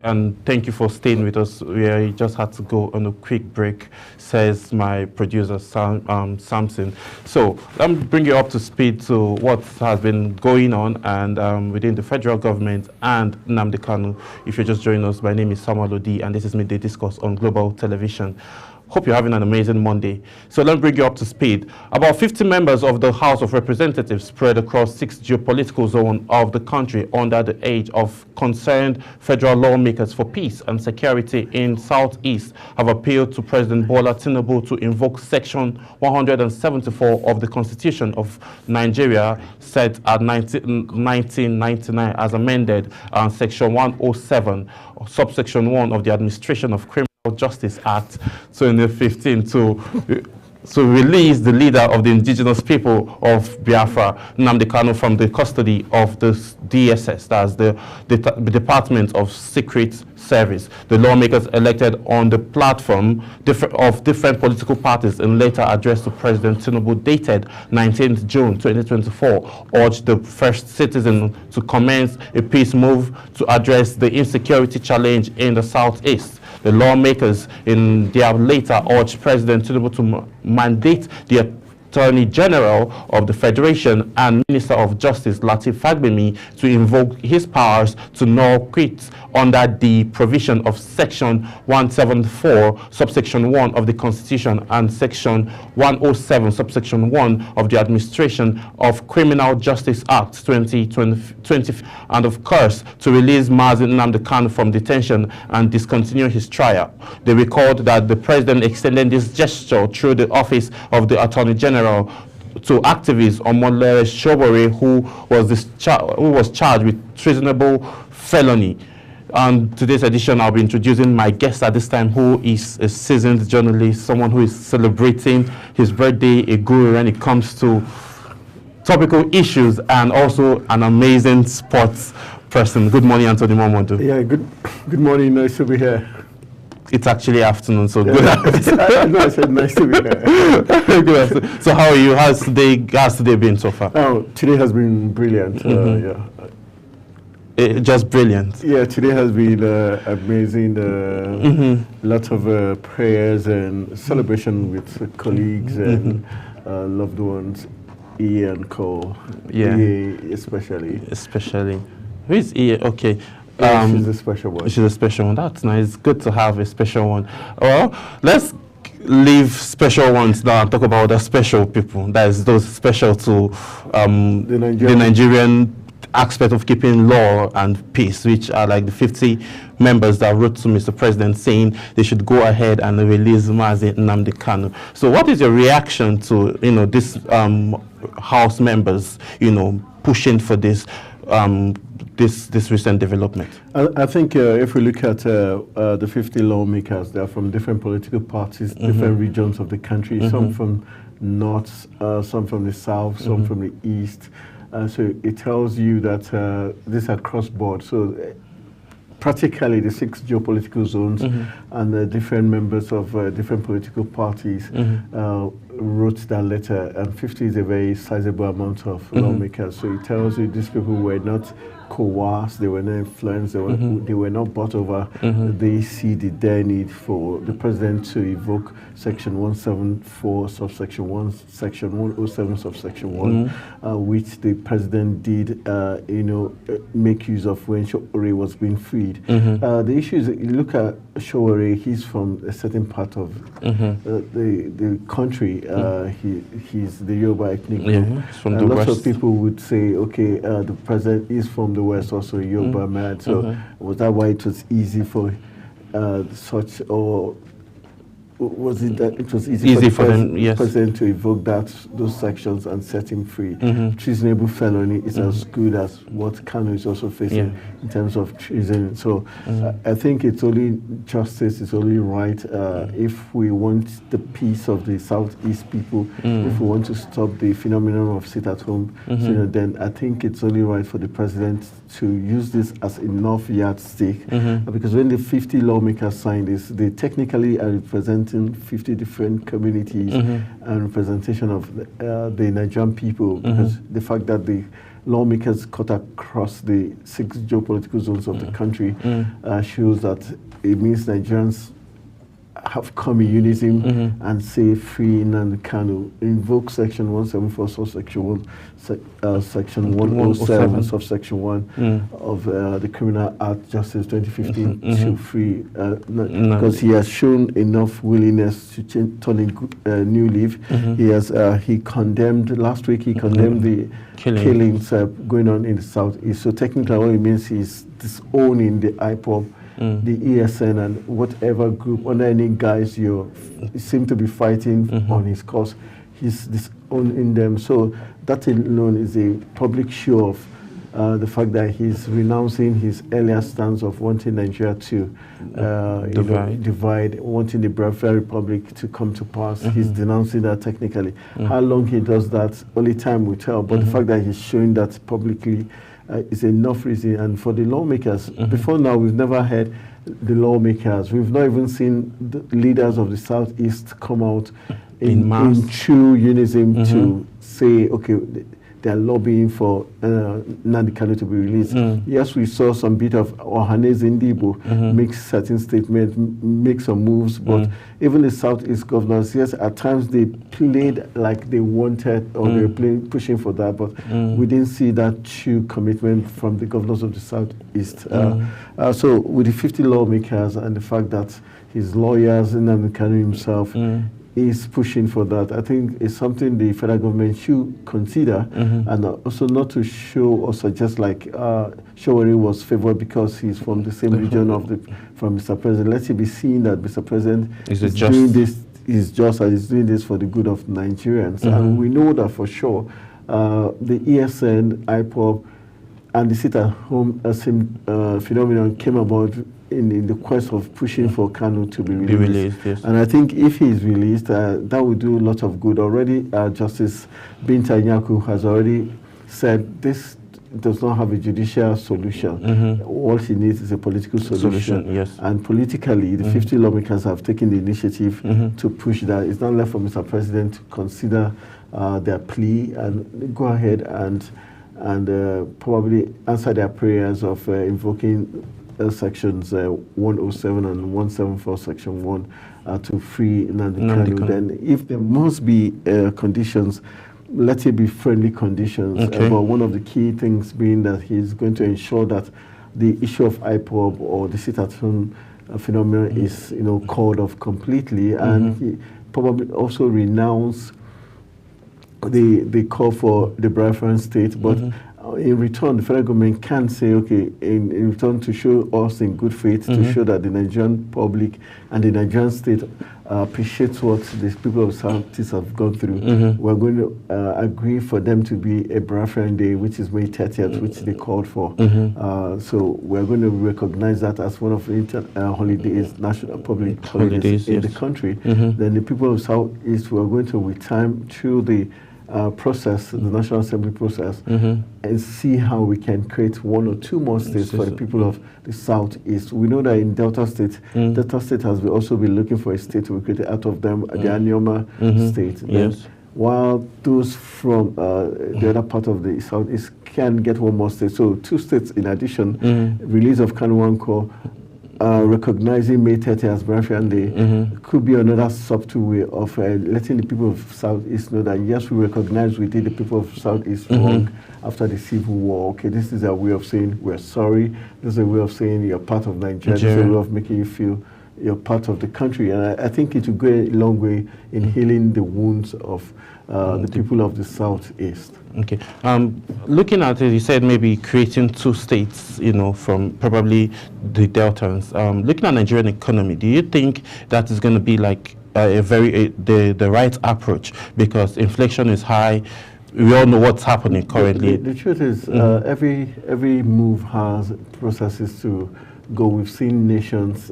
And thank you for staying with us. We just had to go on a quick break, says my producer, Samson. So let me bring you up to speed to what has been going on and within the federal government and Nnamdi Kanu. If you're just joining us, my name is Samuel Odi, and this is Midday Discourse on Global Television. Hope you're having an amazing Monday. So let me bring you up to speed. About 50 members of the House of Representatives spread across 6 geopolitical zones of the country under the age of concerned federal lawmakers for peace and security in Southeast have appealed to President Bola Tinubu to invoke Section 174 of the Constitution of Nigeria set at 1999 as amended, and Section 107, subsection 1 of the Administration of Criminal Justice Act 2015 to release the leader of the indigenous people of Biafra, Nnamdi Kanu, from the custody of the DSS, that's the Department of Secret Service. The lawmakers elected on the platform of different political parties in later address to President Tinubu dated 19th June 2024 urged the first citizen to commence a peace move to address the insecurity challenge in the Southeast. The lawmakers in their later urged President Tinubu to mandate the Attorney General of the Federation and Minister of Justice Lateef Fagbemi to invoke his powers to null quit under the provision of Section 174, subsection 1 of the Constitution and Section 107, subsection 1 of the Administration of Criminal Justice Act 2020, and of course to release Mazi Nnamdi Kanu from detention and discontinue his trial. They recalled that the President extended this gesture through the Office of the Attorney General to activist Omolere Shobore, who was charged with treasonable felony. On today's edition, I'll be introducing my guest at this time, who is a seasoned journalist, someone who is celebrating his birthday, a guru when it comes to topical issues, and also an amazing sports person. Good morning, Anthony Momodu. Yeah, good morning. Nice to be here. It's actually afternoon, so good afternoon. No, I said nice to be here. Good afternoon. So how are you? How's today been so far? Oh, today has been brilliant. Just brilliant. Yeah, today has been amazing. Lots of prayers and celebration with colleagues and loved ones, E and co. Yeah, EA especially. Who is E? Okay. She's a special one. She's a special one. That's nice. It's good to have a special one. Well, let's leave special ones now and talk about the special people. That is those special to the Nigerian aspect of keeping law and peace, which are like the 50 members that wrote to Mr. President saying they should go ahead and release Mazi Nnamdi Kanu. So what is your reaction to this House members pushing for this this recent development? I think if we look at the 50 lawmakers, they are from different political parties, different regions of the country, some from north, some from the south, some from the east. So it tells you that these are cross-board. So practically the 6 geopolitical zones and the different members of different political parties wrote that letter, and 50 is a very sizable amount of lawmakers. So it tells you these people were not coerced, they were not influenced, they were not bought over. They see the dire need for the president to evoke Section 174, subsection 1, Section 107, subsection 1, which the president did, make use of when Showore was being freed. The issue is, you look at Showore, he's from a certain part of the country. He's the Yoruba ethnic group. From the lots west. of people would say, okay, the president is from the west, also a Yoruba man. So was that why it was easy for such, or was it that it was easy for the president to evoke those sections and set him free? Treasonable felony is as good as what Kanu is also facing in terms of treason. So I think it's only justice, it's only right if we want the peace of the Southeast people, if we want to stop the phenomenon of sit-at-home, then I think it's only right for the president to use this as enough yardstick, because when the 50 lawmakers signed this, they technically are representing 50 different communities and representation of the Nigerian people, because the fact that the lawmakers cut across the 6 geopolitical zones of the country shows that it means Nigerians have come in unison and say free Nnamdi Kanu, invoke section 174 subsection 1, section 107 subsection 1 of the Criminal Act Justice 2015 to free, because he has shown enough willingness to turn a new leaf. He condemned, last week he condemned the killings going on in the southeast. So technically what it means is disowning the IPOB, the ESN, and whatever group, under any guise you seem to be fighting on his cause, he's disowning them. So that alone is a public show of the fact that he's renouncing his earlier stance of wanting Nigeria to divide, wanting the Biafran Republic to come to pass. He's denouncing that technically. How long he does that, only time will tell. But the fact that he's showing that publicly is enough reason. And for the lawmakers, before now, we've never heard the lawmakers. We've not even seen the leaders of the Southeast come out in true unison to say, okay, they're lobbying for Nnamdi Kanu to be released. Yes, we saw some bit of Ohaneze Ndibo make certain statements, make some moves, but even the Southeast governors, yes, at times they played like they wanted, or they were pushing for that, but we didn't see that true commitment from the governors of the Southeast. So with the 50 lawmakers and the fact that his lawyers, Nnamdi Kanu himself, is pushing for that, I think it's something the federal government should consider, and also not to show or suggest like Showeri was favored because he's from the same region from Mr. President. Let it be seen that Mr. President is doing this, is just and is doing this for the good of Nigerians. And we know that for sure. The ESN, IPOB, and the sit-at-home phenomenon came about in the quest of pushing for Kanu to be released. Yes. And I think if he is released, that will do a lot of good. Already, Justice Binta Nyaku has already said this does not have a judicial solution. All he needs is a political solution. Yes. And politically, the 50 lawmakers have taken the initiative to push that. It's not left for Mr. President to consider their plea and go ahead and probably answer their prayers of invoking sections 107 and 174 section 1 to free Nnamdi Kanu. Then if there must be conditions, let it be friendly conditions. But one of the key things being that he's going to ensure that the issue of IPOB or the sit-at-home phenomenon is called off completely, and he probably also renounce the call for the Biafran state, but in return, the federal government can say, okay, in return to show us in good faith, to show that the Nigerian public and the Nigerian state appreciates what the people of Southeast have gone through. We're going to agree for them to be a Biafran Day, which is May 30th, which they called for. So we're going to recognize that as one of the holidays, national public holidays in the country. Then the people of Southeast were going to, with time, through the process, the National Assembly process, and see how we can create 1 or 2 more states for the people of the Southeast. We know that in Delta State, Delta State has also been looking for a state to be created out of them, the Anyoma state. Yes. While those from the other part of the Southeast can get 1 more state. So 2 states in addition, release of Kanwanko, recognizing May 30 as Biafran Day could be another subtle way of letting the people of Southeast know that yes, we recognize we did the people of Southeast wrong after the Civil War. Okay, this is a way of saying we're sorry. This is a way of saying you're part of Nigeria. This is a way of making you feel you're part of the country. And I think it will go a long way in healing the wounds of the people of the Southeast. Okay. Looking at it, you said maybe creating 2 states, from probably the Deltans. Looking at Nigerian economy, do you think that is going to be like the right approach? Because inflation is high. We all know what's happening currently. The truth is, every move has processes to go. We've seen nations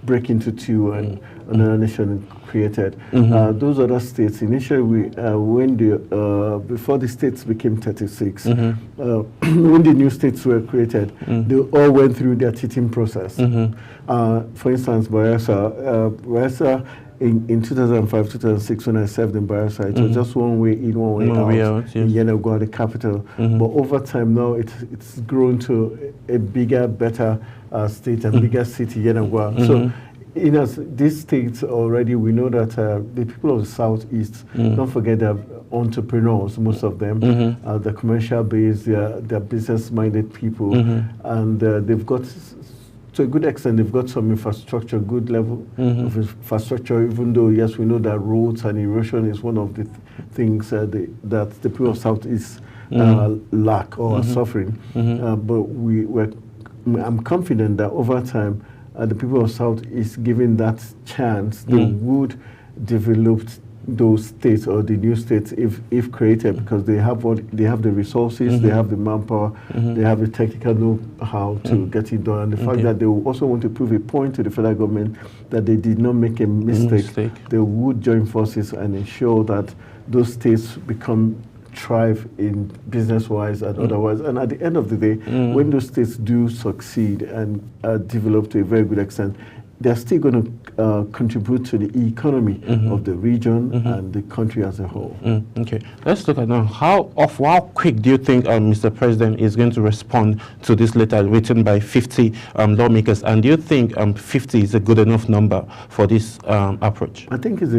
break into 2 and another nation created. Those other states, initially, before the states became 36, when the new states were created, they all went through their teething process. For instance, Bayelsa in 2005, 2006, when I served in Bayelsa, it was just one way in, one way out, yes. in Yenagoa, the capital. But over time now, it's grown to a bigger, better state and bigger city, Yenagoa. So in these states already, we know that the people of the Southeast, don't forget they're entrepreneurs, most of them. They're commercial based, they're business-minded people, and they've got, to a good extent, they've got some infrastructure, good level of infrastructure, even though, yes, we know that roads and erosion is one of the things that the people of Southeast lack or are suffering. But I'm confident that over time, the people of Southeast, given that chance, they would develop those states or the new states if created, because they have the resources, they have the manpower, they have the technical know-how to get it done. And the fact that they will also want to prove a point to the federal government that they did not make a mistake, they would join forces and ensure that those states thrive in business-wise and otherwise. And at the end of the day, when those states do succeed and develop to a very good extent, they're still going to contribute to the economy of the region and the country as a whole. Okay, let's look at now how quick do you think Mr. President is going to respond to this letter written by 50 lawmakers, and do you think 50 is a good enough number for this approach? I think it's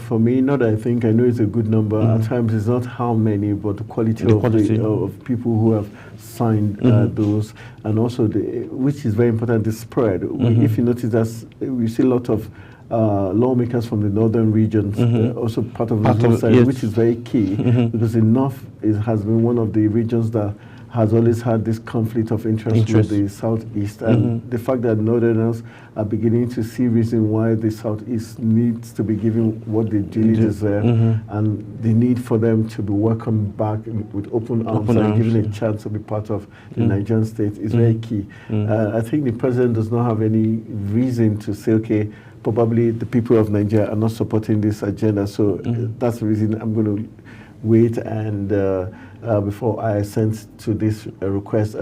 for me, not I think, I know it's a good number. At times it's not how many, but the quality of people who have signed those, and also which is very important, the spread. If you notice that we see a lot of lawmakers from the northern regions, also part of the side, which is very key, because the North has been one of the regions that has always had this conflict of interest with the Southeast, and the fact that Northerners are beginning to see reason why the Southeast needs to be given what they duly deserve, and the need for them to be welcomed back with open arms and given a chance to be part of the Nigerian state is very key. I think the president does not have any reason to say, okay, probably the people of Nigeria are not supporting this agenda, so that's the reason I'm going to wait and before I assent to this request.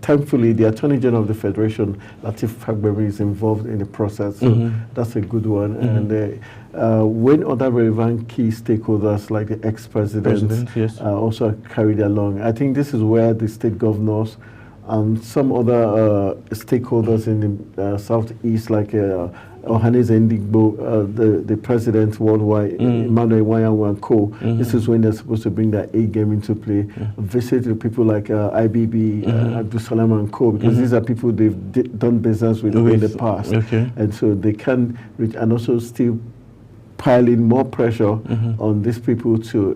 Thankfully, the Attorney General of the Federation, Lateef Fagbemi, is involved in the process, so that's a good one. And when other relevant key stakeholders, like the ex-president, also are carried along, I think this is where the state governors and some other stakeholders in the Southeast, like Ohaneze Ndigbo, the president worldwide, Emmanuel Iwanyanwu and co. This is when they're supposed to bring their A game into play. Visit the people like IBB, Abdul Salam and co. Because these are people they've done business with in the past, and so they can reach, and also still piling more pressure on these people to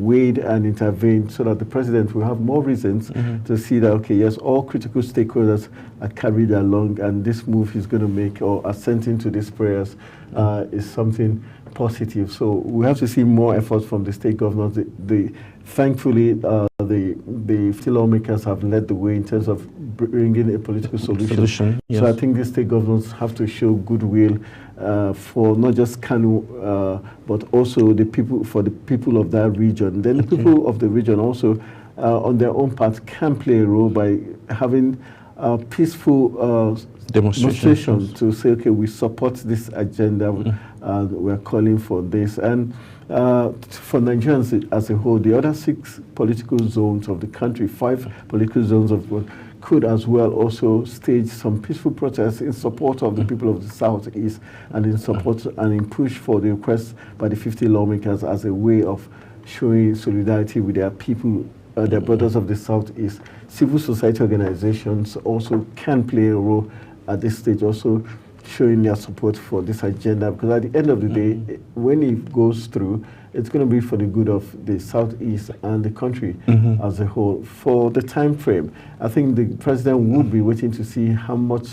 wade and intervene, so that the president will have more reasons to see that, okay, yes, all critical stakeholders are carried along, and this move he's going to make or assenting to these prayers is something positive. So we have to see more efforts from the state governors. Thankfully, the lawmakers have led the way in terms of bringing a political solution. So I think the state governors have to show goodwill for not just Kanu, but also the people of that region. Then the people of the region also, on their own part, can play a role by having peaceful demonstration to say, okay, we support this agenda, and we're calling for this. And for Nigerians as a whole, the other 6 political zones of the country, 5 political zones of the world, could as well also stage some peaceful protests in support of the people of the Southeast, and in support and in push for the request by the 50 lawmakers as a way of showing solidarity with their people, their brothers of the Southeast. Civil society organizations also can play a role at this stage, also showing their support for this agenda, because at the end of the day, when it goes through, it's going to be for the good of the Southeast and the country as a whole. For the time frame, I think the president would be waiting to see how much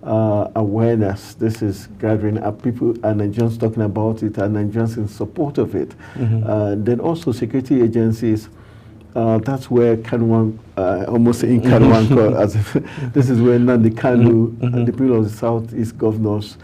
awareness this is gathering. People and Nigerians talking about it, and Nigerians in support of it. Then also security agencies. That's where Kanu, almost in Kanu, as if this is where Nnamdi Kanu and the people of the Southeast governors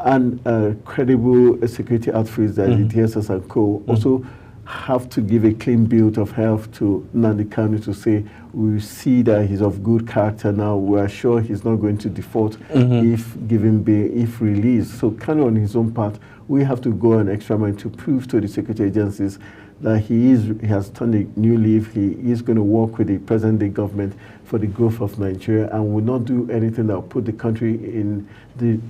and credible security outfits that the DSS and co. also have to give a clean bill of health to Nnamdi Kanu to say, we see that he's of good character now. We are sure he's not going to default if given bail, if released. So kind of on his own part, we have to go an extra mile to prove to the security agencies that he has turned a new leaf. He is going to work with the present-day government for the growth of Nigeria and will not do anything that will put the country in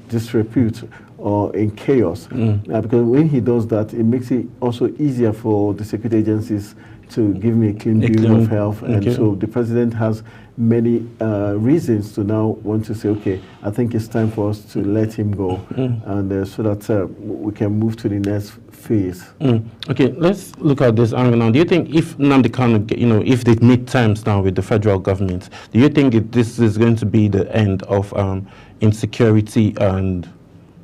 disrepute or in chaos. Because when he does that, it makes it also easier for the security agencies to give me a clean bill of health. And so the president has many reasons to now want to say, okay, I think it's time for us to let him go, and so that we can move to the next phase. Okay, let's look at this angle now. Do you think if Nnamdi Kanu, if they meet terms now with the federal government, do you think this is going to be the end of insecurity and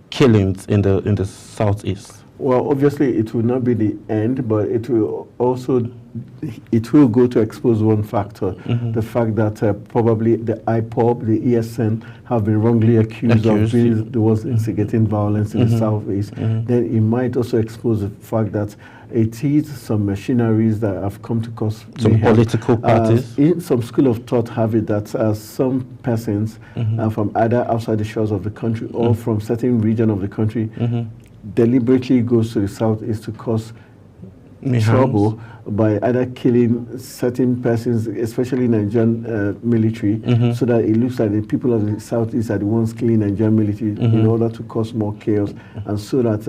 killings in the southeast? Well, obviously it will not be the end, but it will go to expose one factor, the fact that probably the IPOB, the ESN, have been wrongly accused of being the ones instigating violence in the southeast. Then it might also expose the fact that it is some machineries that have come to cause some political parties. In some school of thought have it that some persons from either outside the shores of the country or from certain region of the country deliberately goes to the southeast to cause trouble by either killing certain persons, especially Nigerian military, so that it looks like the people of the southeast are the ones killing Nigerian military in order to cause more chaos, and so that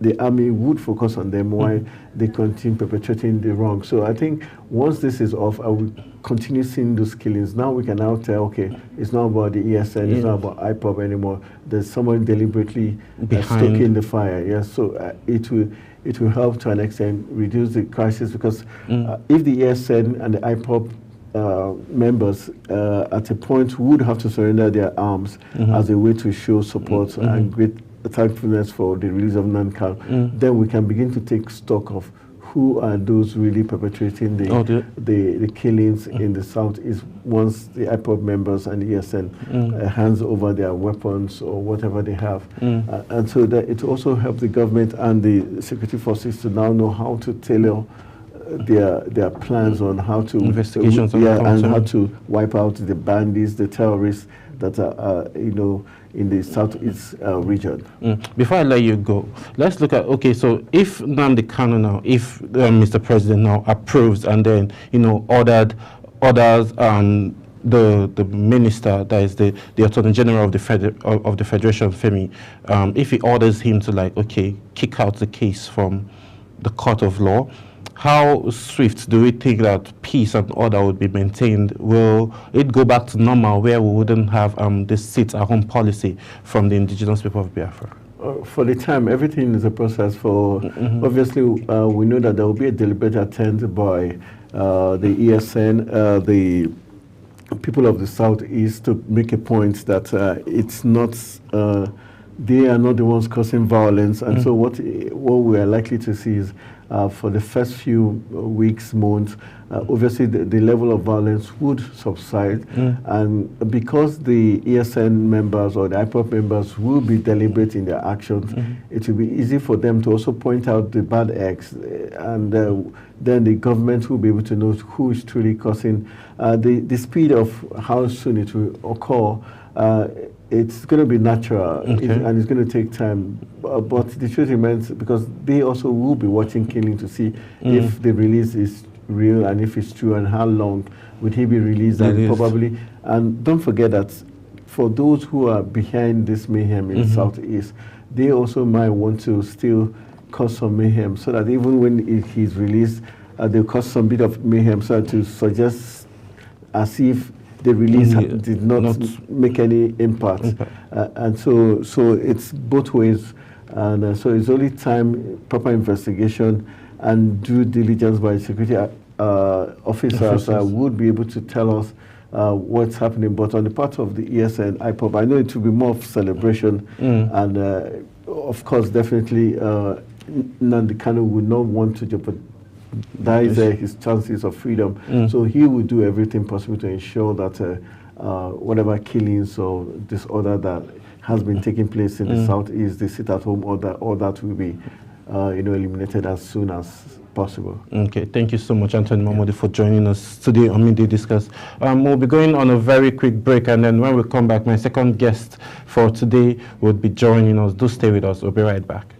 the army would focus on them while they continue perpetrating the wrong. So I think once this is off, I will continue seeing those killings. Now we can now tell, okay, it's not about the ESN, it's not about IPOB anymore. There's someone deliberately stoking the fire. Yes, so it will help to an extent reduce the crisis, because if the ESN and the IPOB members at a point would have to surrender their arms as a way to show support and great thankfulness for the release of Nnamdi Kanu, then we can begin to take stock of who are those really perpetrating the killings in the southeast once the IPOB members and the ESN hands over their weapons or whatever they have. And so that it also helps the government and the security forces to now know how to tailor their plans on how to investigations and how to wipe out the bandits, the terrorists that are in the southeast region. Before I let you go, let's look at, okay, so if Nnamdi Kanu now, if Mr. President now approves and then, orders the minister, that is the Attorney General of the Federation, Femi, if he orders him to kick out the case from the court of law, how swift do we think that peace and order would be maintained? Will it go back to normal where we wouldn't have this sit-at-home policy from the indigenous people of Biafra? For the time, everything is a process. Obviously, we know that there will be a deliberate attempt by the ESN, the people of the southeast, to make a point that it's not, they are not the ones causing violence. And so what we are likely to see is for the first few weeks, months, obviously the level of violence would subside. And because the ESN members or the IPOP members will be deliberate in their actions, it will be easy for them to also point out the bad acts. And then the government will be able to know who is truly causing. The speed of how soon it will occur, it's going to be natural, and it's going to take time. But the truth remains, because they also will be watching killing to see if the release is real and if it's true, and how long would he be released, and probably. And don't forget that for those who are behind this mayhem in the southeast, they also might want to still cause some mayhem, so that even when he's released, they'll cause some bit of mayhem, so to suggest as if the release did not make any impact. And so it's both ways. And so it's only time, proper investigation and due diligence by security officers would be able to tell us what's happening. But on the part of the ESN, IPOB, I know it will be more of celebration. And of course, definitely, Nnamdi Kanu would not want to jeopardize his chances of freedom. So he will do everything possible to ensure that whatever killings or disorder that has been taking place in the southeast, the sit-at-home order, all that will be eliminated as soon as possible. Okay, thank you so much, Anthony Mahmoudi, for joining us today on Midday Discourse. We'll be going on a very quick break, and then when we come back, my second guest for today will be joining us. Do stay with us. We'll be right back.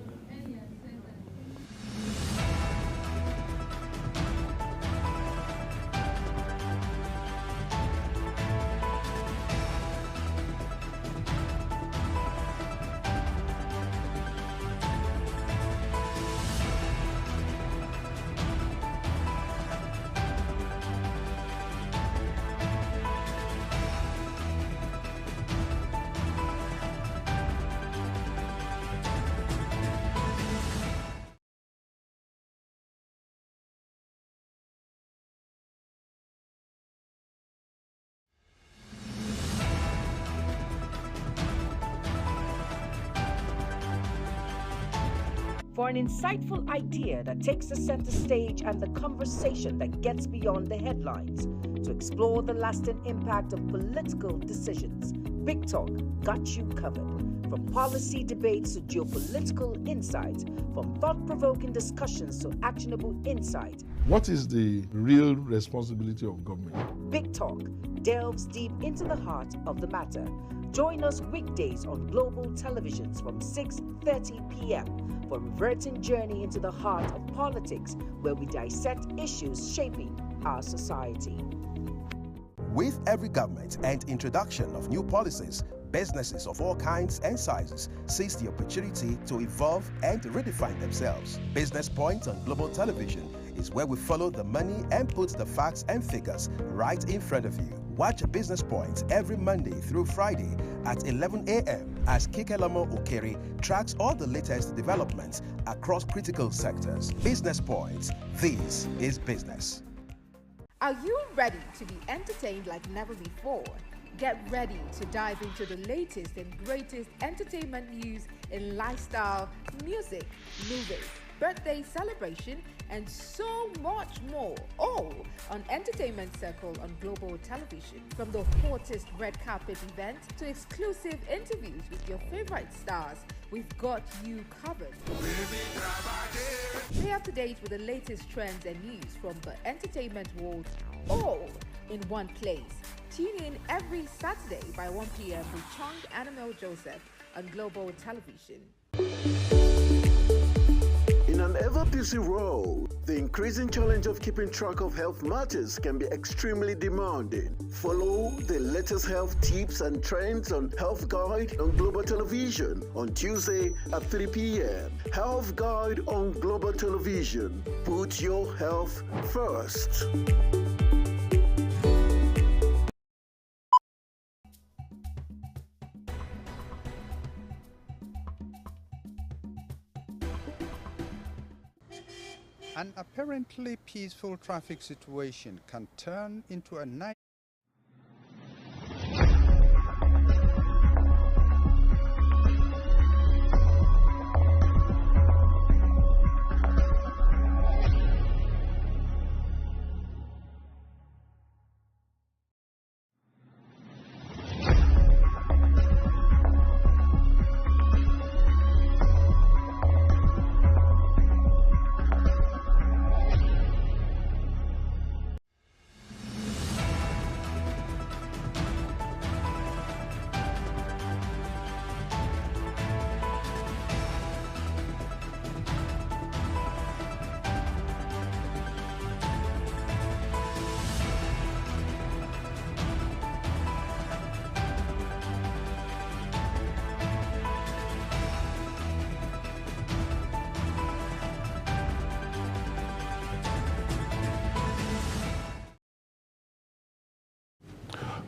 For an insightful idea that takes the center stage and the conversation that gets beyond the headlines, to explore the lasting impact of political decisions, Big Talk got you covered. From policy debates to geopolitical insights, from thought-provoking discussions to actionable insight. What is the real responsibility of government? Big Talk delves deep into the heart of the matter. Join us weekdays on global televisions from 6:30 p.m. for a reverting journey into the heart of politics, where we dissect issues shaping our society. With every government and introduction of new policies, businesses of all kinds and sizes seize the opportunity to evolve and redefine themselves. Business Point on global television is where we follow the money and put the facts and figures right in front of you. Watch Business Point every Monday through Friday at 11 a.m. as Kikelamo Okere tracks all the latest developments across critical sectors. Business Point, this is business. Are you ready to be entertained like never before? Get ready to dive into the latest and greatest entertainment news in lifestyle, music, movies, birthday celebration, and so much more, all on Entertainment Circle on global television. From the hottest red carpet event to exclusive interviews with your favorite stars, we've got you covered. Stay up to date with the latest trends and news from the entertainment world, all in one place. Tune in every Saturday by 1 p.m. with Chung Animal Joseph on global television. In an ever-busy world, the increasing challenge of keeping track of health matters can be extremely demanding. Follow the latest health tips and trends on Health Guide on Global Television on Tuesday at 3 p.m. Health Guide on Global Television. Put your health first. An apparently peaceful traffic situation can turn into a night.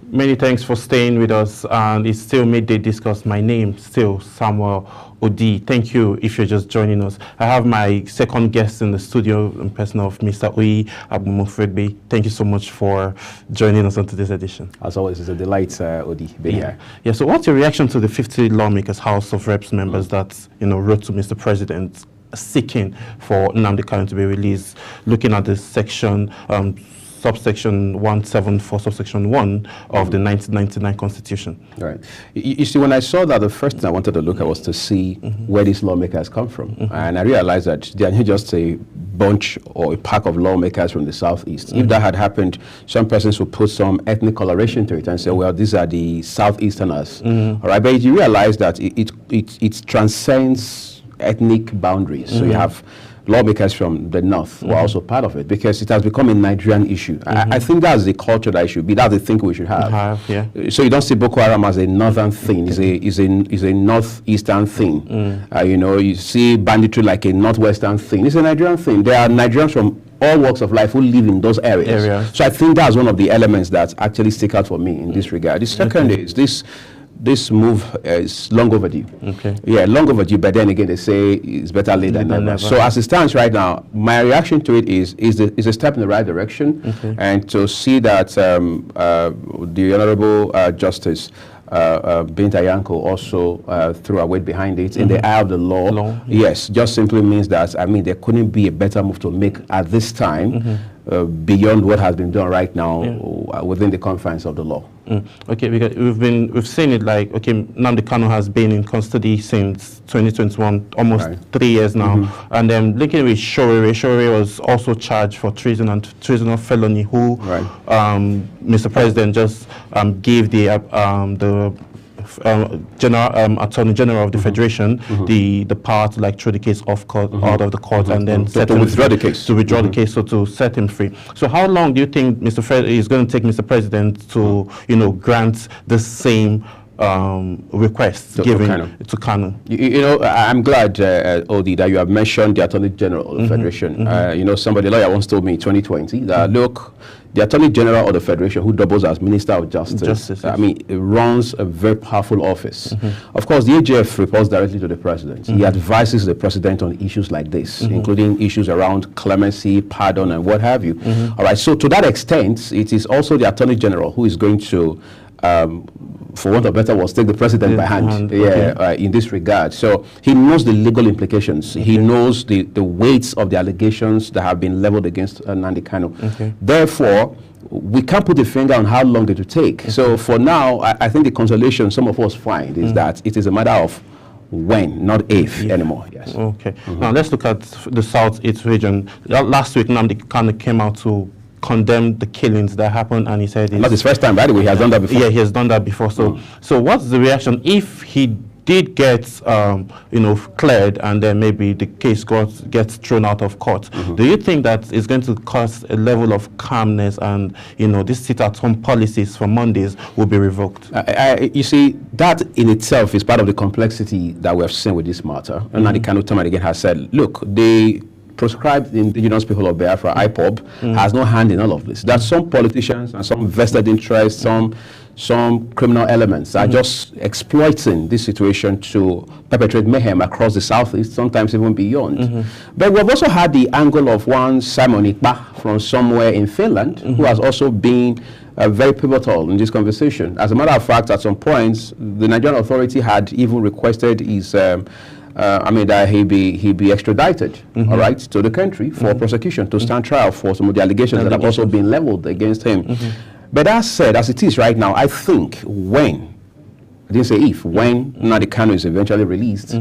Many thanks for staying with us, and it's still Midday Discourse. My name still Samuel Odi. Thank you if you're just joining us. I have my second guest in the studio in person of Mr. Oyi Abumofregbe. Thank you so much for joining us on today's edition. As always, it's a delight, Odi, being here. Yeah. So what's your reaction to the 50 lawmakers, House of Reps members that wrote to Mr. President seeking for Nnamdi Kanu to be released, looking at the section subsection 174, subsection 1 of the 1999 Constitution? Right. You see, when I saw that, the first thing I wanted to look at was to see where these lawmakers come from. And I realized that they are not just a bunch or a pack of lawmakers from the Southeast. If that had happened, some persons would put some ethnic coloration to it and say, well, these are the Southeasterners. All right, but you realize that it transcends ethnic boundaries. So you have lawmakers from the north who are also part of it, because it has become a Nigerian issue. I think that's the culture that it should be. That's the thinking we should have. So you don't see Boko Haram as a northern thing. It's a northeastern thing. You know, you see banditry like a northwestern thing. It's a Nigerian thing. There are Nigerians from all walks of life who live in those areas. So I think that's one of the elements that actually stick out for me in this regard. The second is this move is long overdue. Yeah, long overdue, but then again, they say it's better late than never. So as it stands right now, my reaction to it is a step in the right direction, and to see that the Honorable Justice Binta Yanko also threw her weight behind it in the eye of the law. Yes, just simply means that, I mean, there couldn't be a better move to make at this time beyond what has been done right now within the confines of the law. Okay, because we've seen it, like, okay, Nnamdi Kanu has been in custody since 2021, almost 3 years now, and then linking with Showore was also charged for treason and treason of felony, who Mr. President just gave the Attorney General of the Federation the power to, like, throw the case off court, out of the court, and then to withdraw the case. To withdraw the case, so to set him free. So how long do you think is going to take Mr. President to, you know, grant the same request given to Kanu? You know, I'm glad, Odi, that you have mentioned the Attorney General of the Federation. You know, somebody, lawyer once told me in 2020 that, look, the Attorney General of the Federation, who doubles as Minister of Justice, I mean, it runs a very powerful office. Of course, the AGF reports directly to the President. He advises the President on issues like this, including issues around clemency, pardon, and what have you. All right, so to that extent, it is also the Attorney General who is going to, for want of better words, take the President by hand in this regard. So he knows the legal implications. He knows the weights of the allegations that have been leveled against Nnamdi Kanu. Therefore, we can't put the finger on how long it will take. So for now, I think the consolation some of us find is that it is a matter of when, not if anymore. Yes. Okay. Now let's look at the Southeast region. Last week, Nnamdi Kanu came out to condemn the killings that happened, and he said not his first time, by the way. He has done that before. Yeah, he has done that before. So so what's the reaction if he did get you know, cleared, and then maybe the case gets thrown out of court? Do you think that is going to cause a level of calmness, and, you know, this sit-at-home policies for Mondays will be revoked? You see, that in itself is part of the complexity that we have seen with this matter. And Nnamdi Kanu time and again has said, look, the proscribed indigenous people of Biafra, IPOB, has no hand in all of this. That some politicians and some vested interests, some criminal elements are just exploiting this situation to perpetrate mayhem across the Southeast, sometimes even beyond. But we've also had the angle of one Simon Ikpa from somewhere in Finland, who has also been very pivotal in this conversation. As a matter of fact, at some points, the Nigerian Authority had even requested his I mean, that he be extradited, all right, to the country for prosecution, to stand trial for some of the allegations that have also been leveled against him. But that said, as it is right now, I think when, I didn't say if, when Nnamdi Kanu is eventually released,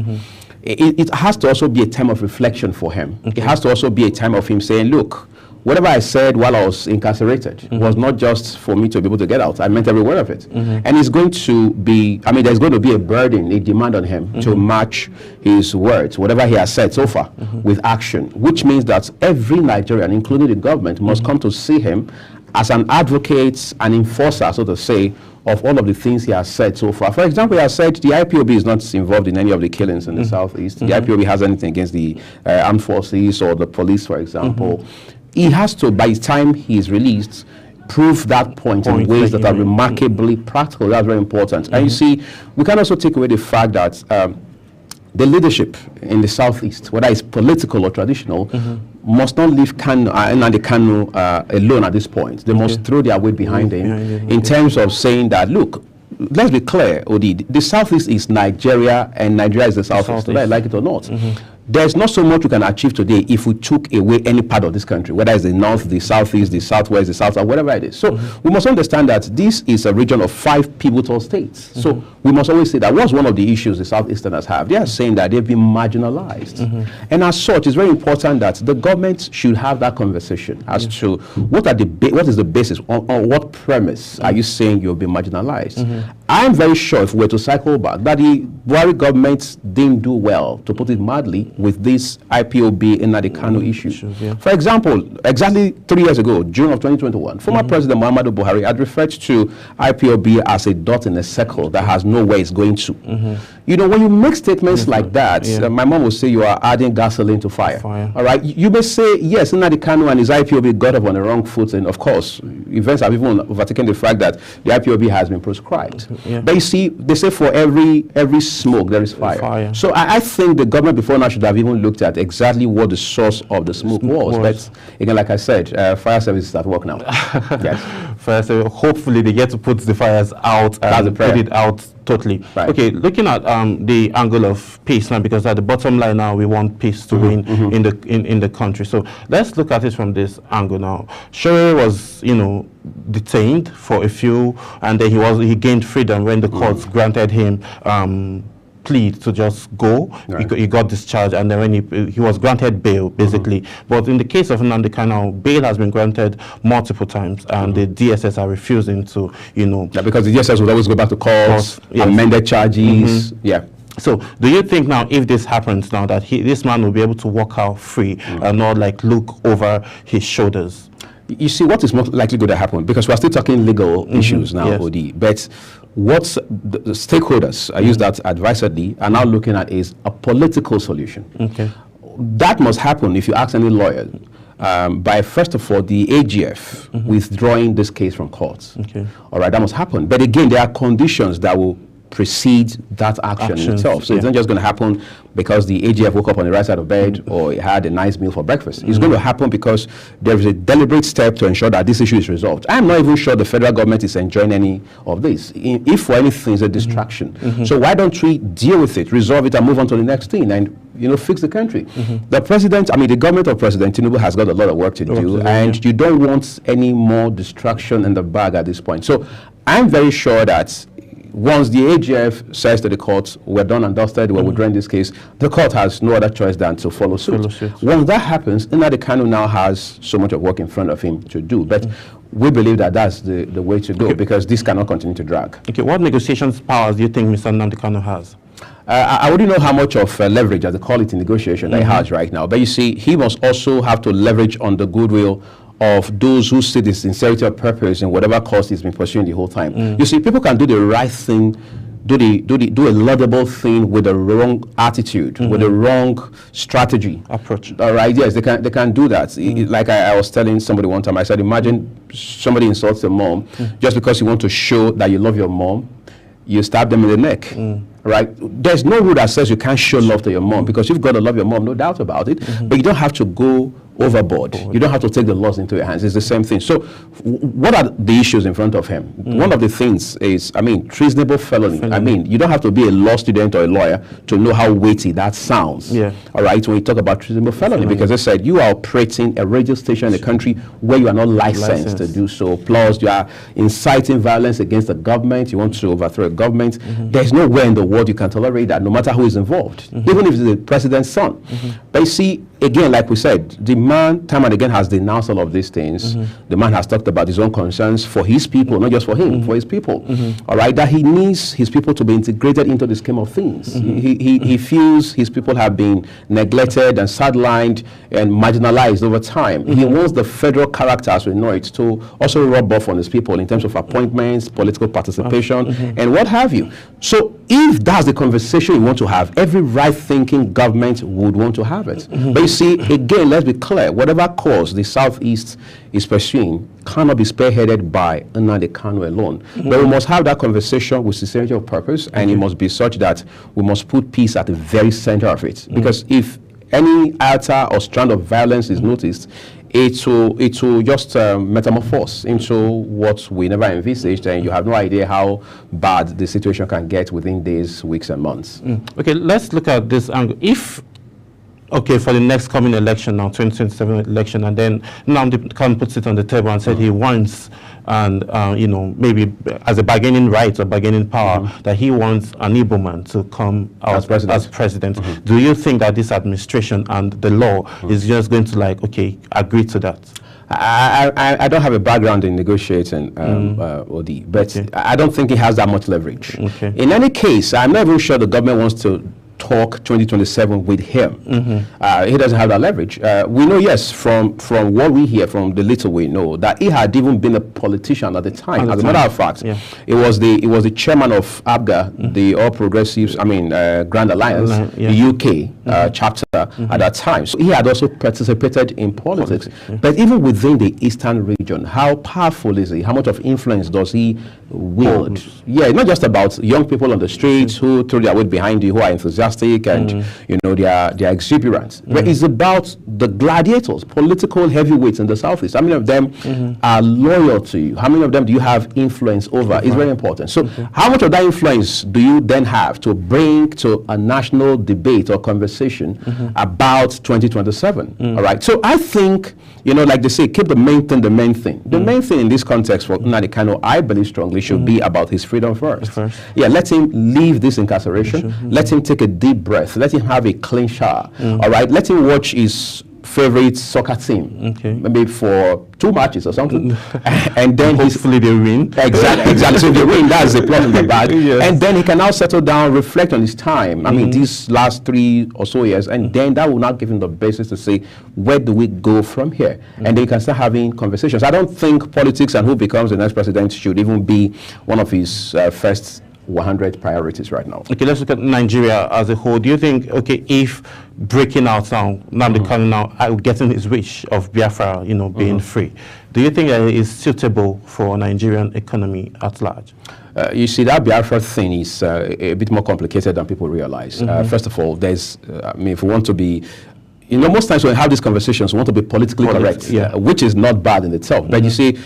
it has to also be a time of reflection for him. It has to also be a time of him saying, look, whatever I said while I was incarcerated was not just for me to be able to get out. I meant every word of it. And it's going to be, I mean, there's going to be a burden, a demand on him to match his words, whatever he has said so far, with action, which means that every Nigerian, including the government, must come to see him as an advocate, an enforcer, so to say, of all of the things he has said so far. For example, he has said the IPOB is not involved in any of the killings in the Southeast. The IPOB has anything against the armed forces or the police, for example. He has to, by the time he is released, prove that point in ways that are remarkably practical. That's very important. And you see, we can also take away the fact that the leadership in the Southeast, whether it's political or traditional, must not leave Nnamdi Kanu alone at this point. They must throw their weight behind him in terms of saying that, look, let's be clear, Odi, the Southeast is Nigeria and Nigeria is the Southeast, whether I like it or not. there's not so much we can achieve today if we took away any part of this country, whether it's the north, the southeast, the southwest, the south, or whatever it is. So we must understand that this is a region of 5 pivotal states. So we must always say that what's one of the issues the Southeasterners have? They are saying that they've been marginalized. And as such, it's very important that the government should have that conversation as to what is the basis, on what premise are you saying you'll be marginalized? I'm very sure if we were to cycle back, that the Buhari government didn't do well, to put it mildly, with this IPOB in the Kano issue. For example, exactly 3 years ago, June of 2021, former President Muhammadu Buhari had referred to IPOB as a dot in a circle that has nowhere it's going to. You know, when you make statements like that, my mom will say you are adding gasoline to fire. All right, you may say, yes, Nnamdi Kanu and his IPOB got up on the wrong foot, and of course, events have even overtaken the fact that the IPOB has been proscribed. But you see, they say for every smoke there is fire. So I think the government before now should have even looked at exactly what the source of the smoke was. But again, like I said, fire service is at work now. Yes. So hopefully they get to put the fires out and put it out totally. Okay, looking at the angle of peace now, because at the bottom line now we want peace to reign in the country. So let's look at it from this angle now. Shoei was, you know, detained for a few, and then he gained freedom when the courts granted him plea to just go. He got discharged, and then when he was granted bail, basically. But in the case of Nnamdi Kanu, bail has been granted multiple times, and the DSS are refusing to, you know. Because the DSS would always go back to courts, amended charges. So do you think now, if this happens now, that this man will be able to walk out free and not like look over his shoulders? You see, what is most likely going to happen, because we're still talking legal issues now, OD, but what the stakeholders, I use that advisedly, are now looking at is a political solution. That must happen, if you ask any lawyer, by first of all the AGF withdrawing this case from courts. All right, that must happen. But again, there are conditions that will precede that action itself. So it's not just going to happen because the AGF woke up on the right side of bed or had a nice meal for breakfast. It's going to happen because there is a deliberate step to ensure that this issue is resolved. I'm not even sure the federal government is enjoying any of this. If for anything, it's a distraction. So why don't we deal with it, resolve it, and move on to the next thing, and fix the country? The president, the government of President Tinubu has got a lot of work to do, and you don't want any more distraction in the bag at this point. So I'm very sure that once the AGF says to the court, we're done and dusted, we're withdrawing this case, the court has no other choice than to follow suit. Once that happens, Nnamdi Kanu now has so much of work in front of him to do. But we believe that that's the way to go, because this cannot continue to drag. What negotiations powers do you think Mr. Nnamdi Kanu has? I wouldn't know how much of leverage, as they call it in negotiation, that he has right now. But you see, he must also have to leverage on the goodwill of those who see the sincerity of purpose in whatever cause he's been pursuing the whole time. You see, people can do the right thing, do a laudable thing with the wrong attitude, with the wrong strategy. Approach. All right, yes, they can do that. Like I was telling somebody one time, I said, imagine somebody insults your mom just because you want to show that you love your mom, you stab them in the neck. Right? There's no rule that says you can't show love to your mom, because you've got to love your mom, no doubt about it, but you don't have to go overboard. You don't have to take the laws into your hands. It's the same thing. So what are the issues in front of him? One of the things is, treasonable felony. You don't have to be a law student or a lawyer to know how weighty that sounds. All right, when you talk about treasonable felony, because they said you are operating a radio station in a country where you are not licensed to do so. Plus, you are inciting violence against the government. You want to overthrow a government. There's nowhere in the world you can tolerate that, no matter who is involved, even if it's the president's son. But you see, again, like we said, the man time and again has denounced all of these things. The man has talked about his own concerns for his people, not just for him, for his people. All right, that he needs his people to be integrated into the scheme of things. He feels his people have been neglected and sidelined and marginalized over time. He wants the federal character, as we know it, to also rub off on his people in terms of appointments, political participation, and what have you. So if that's the conversation you want to have, every right-thinking government would want to have it. But you see, again, let's be clear, whatever cause the Southeast is pursuing cannot be spearheaded by Nnamdi Kanu alone. But we must have that conversation with sincerity of purpose, and it must be such that we must put peace at the very center of it. Because if any iota or strand of violence is noticed, it will just metamorphose into what we never envisaged, and you have no idea how bad the situation can get within days, weeks, and months. Okay, let's look at this angle. If Okay, for the next coming election now, 2027 election, and then Nnamdi Kanu puts it on the table and said he wants, and maybe as a bargaining right or bargaining power, that he wants an Igbo man to come out as president. Do you think that this administration and the law is just going to agree to that? I don't have a background in negotiating, Odi, but I don't think he has that much leverage. Okay. In any case, I'm not even sure the government wants to talk 2027 with him. He doesn't have that leverage. We know, yes, from what we hear, from the little we know, that he had even been a politician at the time. As a matter of fact, it was the chairman of ABGA, the All Progressives, Grand Alliance, the UK chapter at that time. So he had also participated in politics. But even within the Eastern region, how powerful is he? How much of influence does he wield? Yeah, not just about young people on the streets who throw their weight behind you, who are enthusiastic and they are exuberant. But it's about the gladiators, political heavyweights in the Southeast. How many of them are loyal to you? How many of them do you have influence over? It's very important. So how much of that influence do you then have to bring to a national debate or conversation about 2027? All right. So I think, like they say, keep the main thing the main thing. The main thing in this context for Nnamdi Kanu, I believe strongly, should be about his freedom first. Yeah, let him leave this incarceration. Let him take a deep breath. Let him have a clean shower. All right. Let him watch his favorite soccer team, maybe for 2 matches or something, and then hopefully they win. Exactly. So they win. That's the plus and the bad. And then he can now settle down, reflect on his time. These last 3 or so years, and then that will now give him the basis to say, where do we go from here? And then he can start having conversations. I don't think politics and who becomes the next president should even be one of his first 100 priorities right now. Okay, let's look at Nigeria as a whole. Do you think, if breaking out now, Nnamdi Kanu now getting his wish of Biafra, being free, do you think that it is suitable for Nigerian economy at large? You see, that Biafra thing is a bit more complicated than people realize. First of all, there's, if we want to be, most times when we have these conversations, we want to be politically correct, which is not bad in itself. But you see,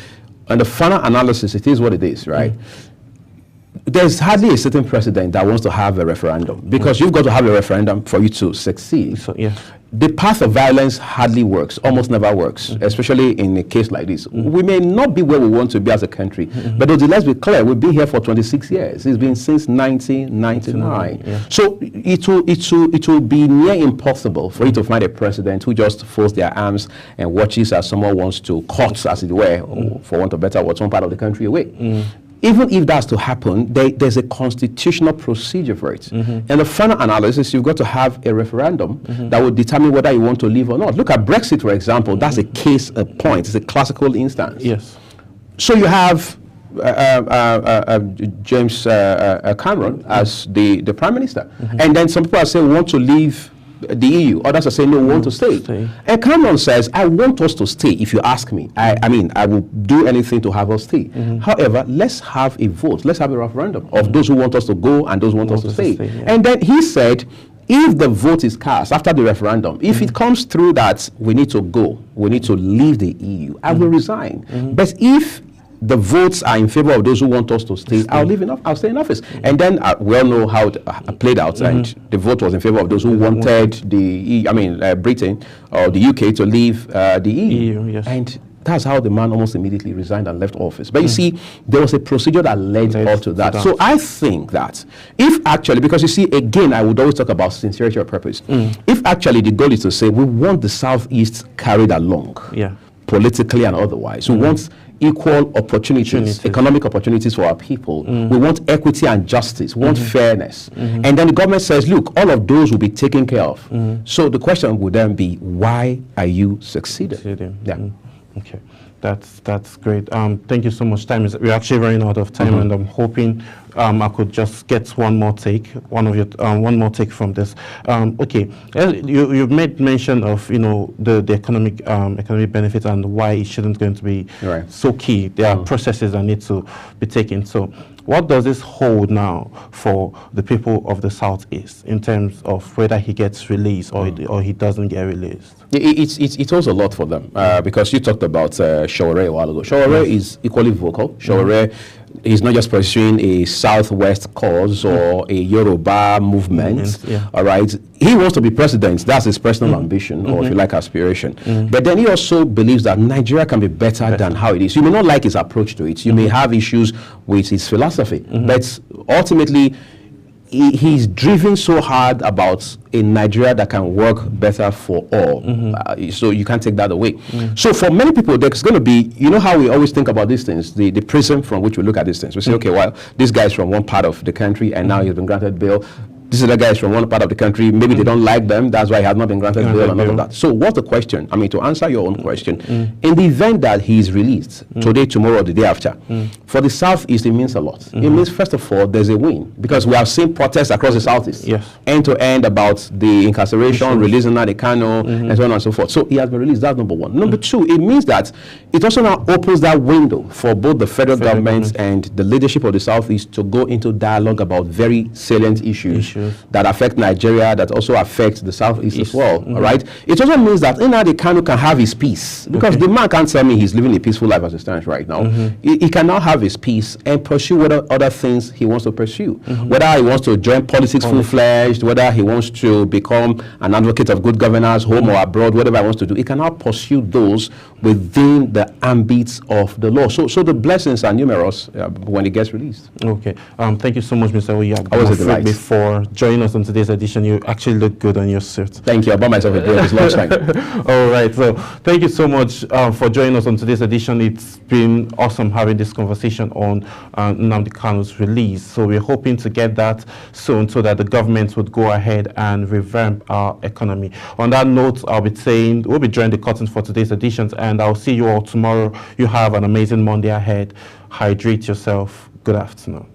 on the final analysis, it is what it is, right? There's hardly a certain president that wants to have a referendum, because you've got to have a referendum for you to succeed. So, the path of violence hardly works, almost never works, especially in a case like this. We may not be where we want to be as a country, but let's be clear, we've been here for 26 years. It's been since 1999. So it will be near impossible for you to find a president who just folds their arms and watches as someone wants to cut, as it were, for want of better words, one part of the country away. Even if that's to happen, there's a constitutional procedure for it. In the final analysis, you've got to have a referendum that will determine whether you want to leave or not. Look at Brexit, for example. That's a case point. It's a classical instance. Yes. So you have James Cameron as the Prime Minister. And then some people are saying we want to leave the EU. Others are saying no, we want to stay. And Cameron says, I want us to stay, if you ask me. I will do anything to have us stay. However, let's have a vote. Let's have a referendum of those who want us to go and those who want us to stay. And then he said, if the vote is cast after the referendum, if it comes through that we need to go, we need to leave the EU, I will resign. But if the votes are in favor of those who want us to stay, I'll stay in office. And then we all know how it played out, and the vote was in favor of those who wanted Britain or the UK to leave the EU. And that's how the man almost immediately resigned and left office. But you see, there was a procedure that led up to that. So I think that if actually, because you see, again, I would always talk about sincerity of purpose. If actually the goal is to say we want the Southeast carried along, politically and otherwise, we want equal opportunities, economic opportunities for our people. We want equity and justice. We want fairness. And then the government says, look, all of those will be taken care of. So the question would then be, why are you succeeding? Okay, that's great. Thank you so much. We're actually running out of time, and I'm hoping I could just get one more take from this. Okay, you've made mention of the economic benefits and why it shouldn't going to be so key. There are processes that need to be taken. So what does this hold now for the people of the Southeast in terms of whether he gets released or he doesn't get released? It holds a lot for them because you talked about Shawore a while ago. Shawore is equally vocal. Shawore he's not just pursuing a Southwest cause or a Yoruba movement. All right, he wants to be president. That's his personal ambition, or if you like, aspiration. But then he also believes that Nigeria can be better than how it is. You may not like his approach to it. You may have issues with his philosophy, but ultimately, he's driven so hard about a Nigeria that can work better for all. So you can't take that away. So for many people, there's going to be, you know how we always think about these things, the prism from which we look at these things. We say, okay, well, this guy is from one part of the country and now he's been granted bail. This is the guys from one part of the country. Maybe they don't like them. That's why he has not been granted bail and all of that. So what's the question? I mean, to answer your own question, in the event that he is released today, tomorrow, or the day after, for the Southeast, it means a lot. It means, first of all, there's a win, because we have seen protests across the Southeast, end to end, about the incarceration, releasing Nnamdi Kanu, and so on and so forth. So he has been released. That's number one. Number two, it means that it also now opens that window for both the federal government and the leadership of the Southeast to go into dialogue about very salient issues that affect Nigeria, that also affect the Southeast as well. All right. It also means that Nnamdi Kanu can have his peace, because the man can't tell me he's living a peaceful life as it stands right now. He can now have his peace and pursue whatever other things he wants to pursue. Whether he wants to join politics full-fledged, whether he wants to become an advocate of good governance, home or abroad, whatever he wants to do, he can now pursue those within the ambits of the law. So the blessings are numerous when it gets released. Okay. Thank you so much, Mr. Oya. I was a delight. Before joining us on today's edition, you actually look good on your suit. Thank you. I bought myself a drink. It's lunchtime. All right. So thank you so much for joining us on today's edition. It's been awesome having this conversation on Nnamdi Kanu's release. So we're hoping to get that soon, so that the government would go ahead and revamp our economy. On that note, I'll be saying we'll be drawing the curtains for today's editions, and I'll see you all tomorrow. You have an amazing Monday ahead. Hydrate yourself. Good afternoon.